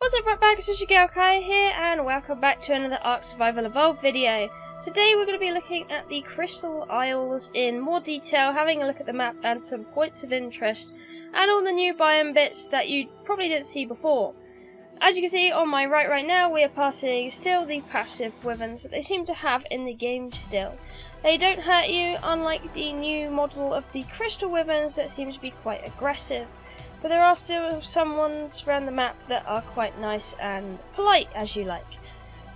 What's up, right back? It's your girl Kai here, and welcome back to another ARK Survival Evolved video. Today we're going to be looking at the Crystal Isles in more detail, having a look at the map and some points of interest, and all the new biome bits that you probably didn't see before. As you can see on my right now, we are passing still the passive wyverns that they seem to have in the game still. They don't hurt you, unlike the new model of the Crystal Wyverns that seems to be quite aggressive. But there are still some ones around the map that are quite nice and polite, as you like.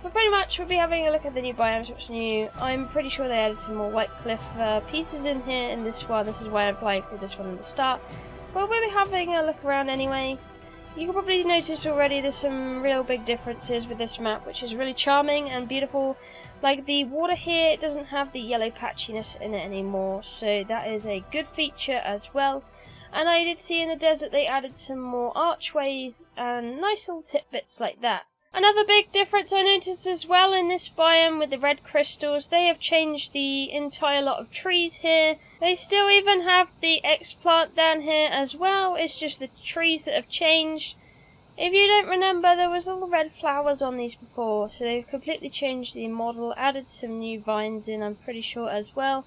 But pretty much we'll be having a look at the new biomes, what's new. I'm pretty sure they added some more White Cliff pieces in here in this one. This is why I'm playing through this one at the start. But we'll be having a look around anyway. You can probably notice already there's some real big differences with this map, which is really charming and beautiful. Like the water here, it doesn't have the yellow patchiness in it anymore, so that is a good feature as well. And I did see in the desert they added some more archways and nice little tidbits like that. Another big difference I noticed as well in this biome with the red crystals, they have changed the entire lot of trees here. They still even have the X plant down here as well, it's just the trees that have changed. If you don't remember, there was all the red flowers on these before, so they've completely changed the model, added some new vines in, I'm pretty sure as well.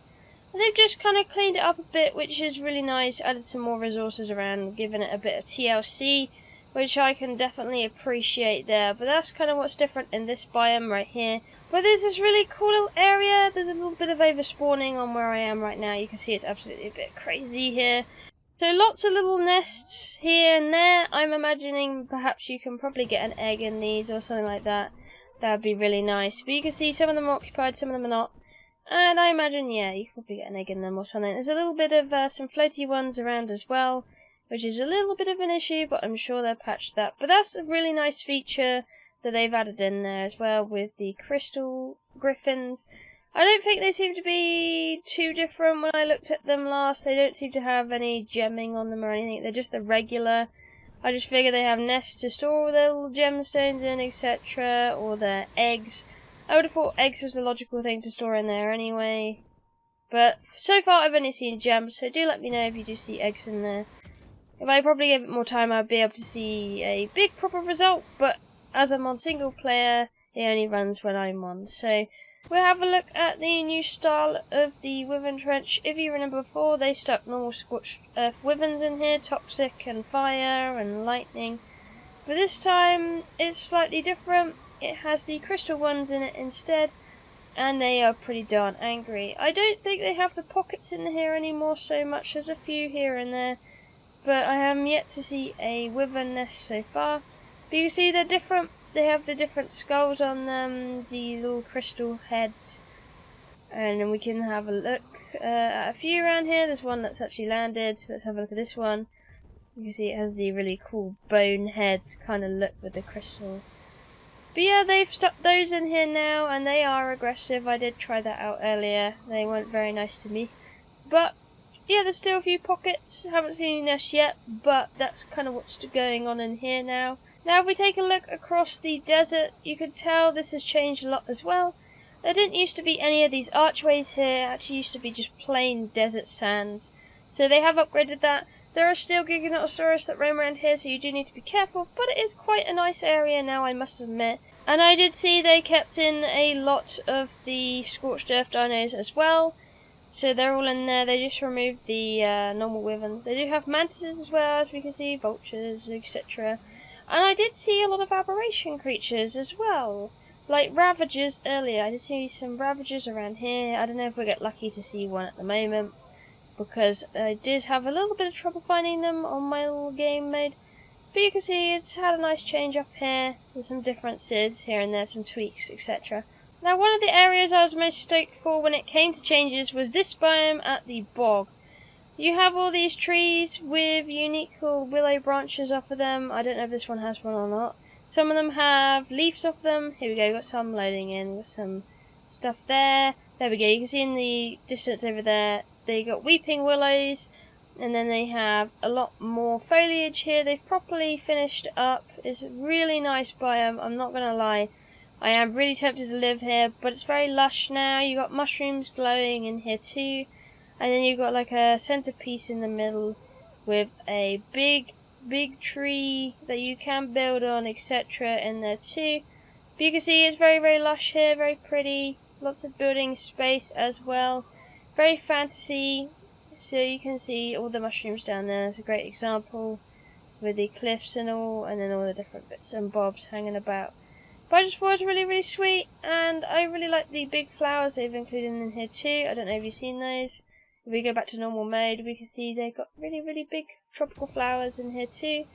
And they've just kind of cleaned it up a bit, which is really nice, added some more resources around, given it a bit of TLC, which I can definitely appreciate there. But that's kind of what's different in this biome right here. But there's this really cool little area, there's a little bit of overspawning on where I am right now. You can see it's absolutely a bit crazy here. So lots of little nests here and there. I'm imagining perhaps you can probably get an egg in these or something like that. That would be really nice. But you can see some of them are occupied, some of them are not. And I imagine, yeah, you can probably get an egg in them or something. There's a little bit of some floaty ones around as well, which is a little bit of an issue, but I'm sure they'll patch that. But that's a really nice feature that they've added in there as well with the crystal griffins. I don't think they seem to be too different when I looked at them last. They don't seem to have any gemming on them or anything. They're just the regular. I just figure they have nests to store all their little gemstones in, etc., or their eggs. I would have thought eggs was the logical thing to store in there anyway. But so far I've only seen gems, so do let me know if you do see eggs in there. If I probably gave it more time, I'd be able to see a big proper result, but as I'm on single player, it only runs when I'm on. So we'll have a look at the new style of the Wyvern Trench. If you remember before, they stuck normal scorched earth wyverns in here, toxic and fire and lightning. But this time it's slightly different. It has the crystal ones in it instead, and they are pretty darn angry. I don't think they have the pockets in here anymore so much. There's a few here and there, but I am yet to see a wyvern nest so far. But you can see they're different. They have the different skulls on them, the little crystal heads, and then we can have a look at a few around here. There's one that's actually landed, so let's have a look at this one. You can see it has the really cool bone head kind of look with the crystal. But yeah, they've stuck those in here now, and they are aggressive. I did try that out earlier. They weren't very nice to me. But yeah, there's still a few pockets. Haven't seen any nests yet, but that's kind of what's going on in here now. Now if we take a look across the desert, you can tell this has changed a lot as well. There didn't used to be any of these archways here. It actually used to be just plain desert sands. So they have upgraded that. There are still Giganotosaurus that roam around here, so you do need to be careful, but it is quite a nice area now, I must admit. And I did see they kept in a lot of the scorched earth dinos as well, so they're all in there. They just removed the normal wyverns. They do have mantises as well, as we can see, vultures, etc. And I did see a lot of aberration creatures as well, like ravagers earlier. I did see some ravagers around here. I don't know if we'll get lucky to see one at the moment, because I did have a little bit of trouble finding them on my little game mode. But you can see it's had a nice change up here. There's some differences here and there, some tweaks, etc. Now one of the areas I was most stoked for when it came to changes was this biome at the bog. You have all these trees with unique little willow branches off of them. I don't know if this one has one or not. Some of them have leaves off them. Here we go, we've got some loading in, we've got some stuff there. There we go, you can see in the distance over there, they got weeping willows, and then they have a lot more foliage here. They've properly finished up. It's a really nice biome, I'm not going to lie. I am really tempted to live here, but it's very lush now. You got mushrooms glowing in here too, and then you've got like a centerpiece in the middle with a big big tree that you can build on, etc. in there too. But you can see it's very, very lush here, very pretty. Lots of building space as well. Very fantasy. So you can see all the mushrooms down there. It's a great example with the cliffs and all, and then all the different bits and bobs hanging about. But I just thought it was really, really sweet, and I really like the big flowers they've included in here too. I don't know if you've seen those. If we go back to normal mode, we can see they've got really, really big tropical flowers in here too.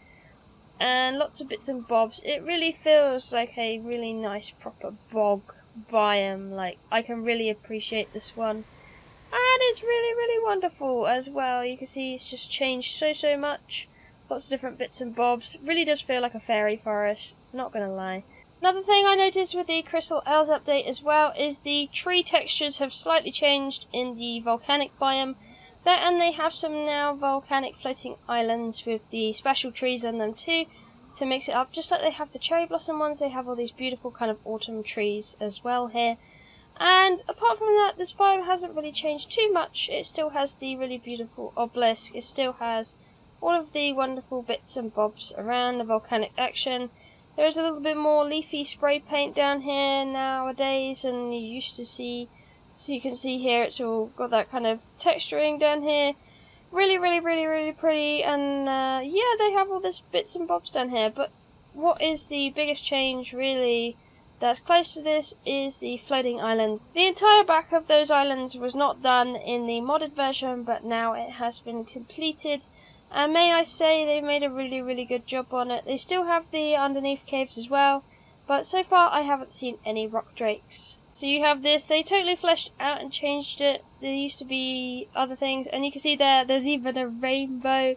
And lots of bits and bobs. It really feels like a really nice proper bog biome. Like, I can really appreciate this one. And it's really, really wonderful as well. You can see it's just changed so much. Lots of different bits and bobs. It really does feel like a fairy forest, not gonna lie. Another thing I noticed with the Crystal Isles update as well is the tree textures have slightly changed in the volcanic biome. And they have some now volcanic floating islands with the special trees on them too, to mix it up. Just like they have the cherry blossom ones, they have all these beautiful kind of autumn trees as well here. And apart from that, this biome hasn't really changed too much. It still has the really beautiful obelisk. It still has all of the wonderful bits and bobs around the volcanic action. There is a little bit more leafy spray paint down here nowadays than you used to see. So you can see here it's all got that kind of texturing down here. Really, really, really, really pretty. And yeah, they have all this bits and bobs down here. But what is the biggest change really that's close to this is the floating islands. The entire back of those islands was not done in the modded version, but now it has been completed. And may I say they've made a really, really good job on it. They still have the underneath caves as well, but so far I haven't seen any rock drakes. So you have this, they totally fleshed out and changed it. There used to be other things, and you can see there's even a rainbow,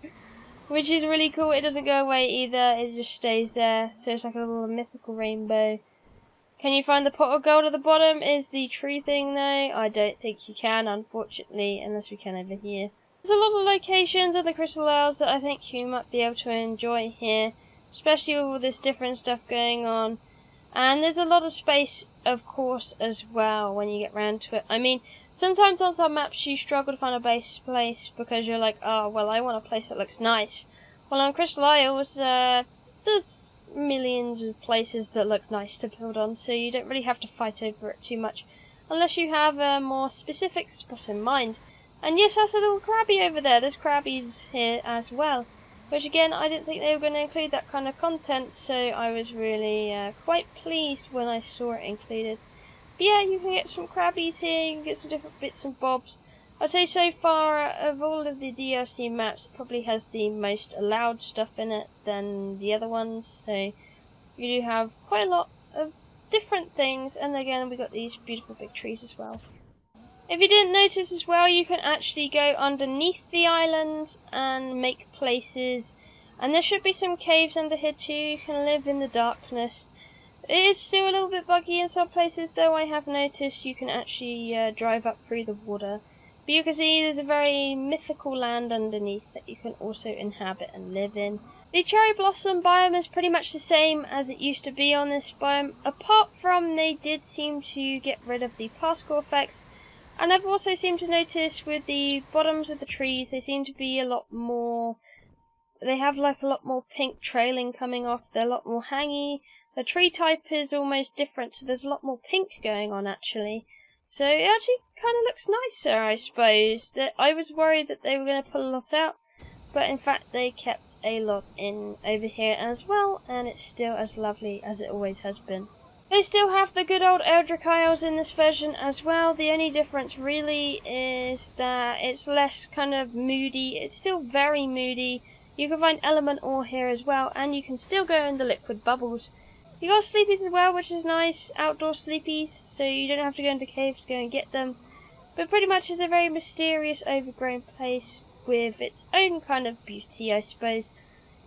which is really cool. It doesn't go away either, it just stays there. So it's like a little mythical rainbow. Can you find the pot of gold at the bottom? Is the tree thing though? I don't think you can, unfortunately, unless we can over here. There's a lot of locations of the Crystal Isles that I think you might be able to enjoy here, especially with all this different stuff going on. And there's a lot of space, of course, as well when you get round to it. I mean, sometimes on some maps you struggle to find a base place because you're like, oh, well, I want a place that looks nice. Well, on Crystal Isles, there's millions of places that look nice to build on, so you don't really have to fight over it too much, unless you have a more specific spot in mind. And yes, that's a little crabby over there. There's crabbies here as well. Which again, I didn't think they were going to include that kind of content, so I was really quite pleased when I saw it included. But yeah, you can get some crabbies here, you can get some different bits and bobs. I'd say so far, of all of the DLC maps, it probably has the most allowed stuff in it than the other ones. So you do have quite a lot of different things, and again, we've got these beautiful big trees as well. If you didn't notice as well, you can actually go underneath the islands and make places. And there should be some caves under here too. You can live in the darkness. It is still a little bit buggy in some places, though I have noticed you can actually drive up through the water. But you can see there's a very mythical land underneath that you can also inhabit and live in. The cherry blossom biome is pretty much the same as it used to be on this biome, apart from they did seem to get rid of the particle effects. And I've also seemed to notice with the bottoms of the trees, they seem to be a lot more, they have like a lot more pink trailing coming off, they're a lot more hangy. The tree type is almost different, so there's a lot more pink going on actually. So it actually kind of looks nicer, I suppose. That I was worried that they were going to pull a lot out, but in fact they kept a lot in over here as well, and it's still as lovely as it always has been. They still have the good old Adric Isles in this version as well. The only difference really is that it's less kind of moody. It's still very moody. You can find element ore here as well, and you can still go in the liquid bubbles. You got sleepies as well, which is nice. Outdoor sleepies, so you don't have to go into caves to go and get them. But pretty much it's a very mysterious, overgrown place with its own kind of beauty, I suppose,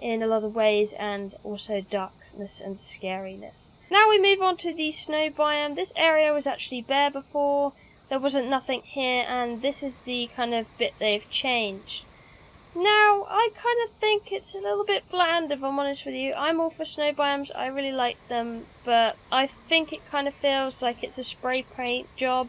in a lot of ways, and also darkness and scariness. Now we move on to the snow biome. This area was actually bare before. There wasn't nothing here, and this is the kind of bit they've changed. Now, I kind of think it's a little bit bland, if I'm honest with you. I'm all for snow biomes, I really like them, but I think it kind of feels like it's a spray paint job.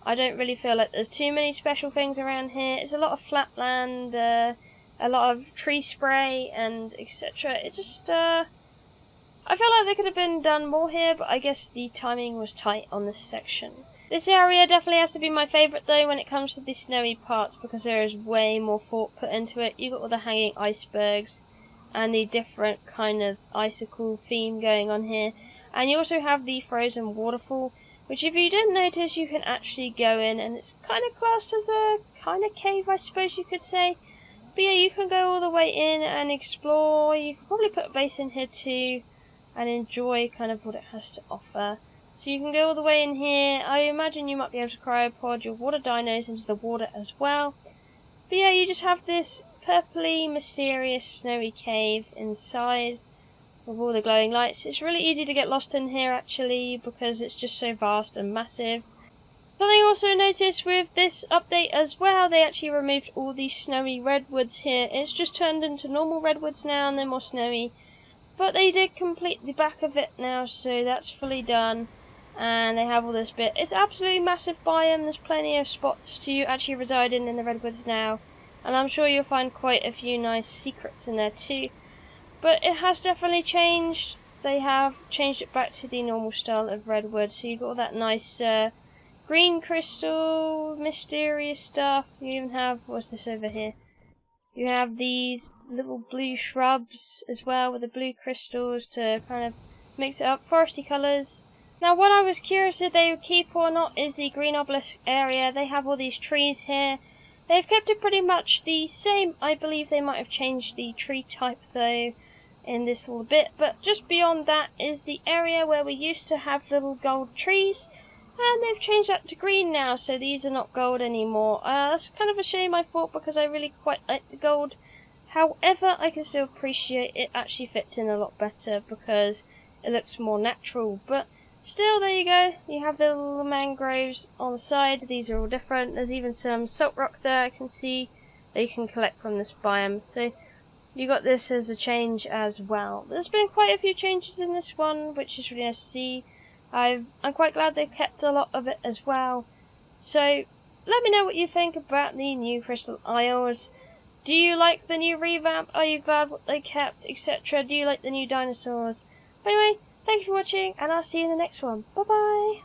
I don't really feel like there's too many special things around here. It's a lot of flat land. I a lot of tree spray and etc. It just, I feel like they could have been done more here, but I guess the timing was tight on this section. This area definitely has to be my favourite though when it comes to the snowy parts, because there is way more thought put into it. You've got all the hanging icebergs and the different kind of icicle theme going on here. And you also have the frozen waterfall, which if you didn't notice, you can actually go in, and it's kind of classed as a kind of cave, I suppose you could say. But yeah, you can go all the way in and explore. You can probably put a base in here too and enjoy kind of what it has to offer. So you can go all the way in here. I imagine you might be able to cryopod your water dinos into the water as well. But yeah, you just have this purpley, mysterious, snowy cave inside with all the glowing lights. It's really easy to get lost in here actually, because it's just so vast and massive. Something I also noticed with this update as well, they actually removed all these snowy redwoods here. It's just turned into normal redwoods now and they're more snowy. But they did complete the back of it now, so that's fully done. And they have all this bit. It's absolutely massive biome. There's plenty of spots to actually reside in the redwoods now. And I'm sure you'll find quite a few nice secrets in there too. But it has definitely changed. They have changed it back to the normal style of redwood. So you've got all that nice green crystal, mysterious stuff. You even have, what's this over here? You have these little blue shrubs as well with the blue crystals to kind of mix it up. Foresty colours. Now what I was curious if they would keep or not is the green obelisk area. They have all these trees here. They've kept it pretty much the same. I believe they might have changed the tree type though in this little bit. But just beyond that is the area where we used to have little gold trees. And they've changed that to green now, so these are not gold anymore. That's kind of a shame, I thought, because I really quite like the gold. However, I can still appreciate it actually fits in a lot better because it looks more natural. But still, there you go. You have the little mangroves on the side. These are all different. There's even some salt rock there I can see that you can collect from this biome. So you got this as a change as well. There's been quite a few changes in this one, which is really nice to see. I'm quite glad they've kept a lot of it as well. So let me know what you think about the new Crystal Isles. Do you like the new revamp? Are you glad what they kept, etc.? Do you like the new dinosaurs? But anyway, thank you for watching, and I'll see you in the next one. Bye bye!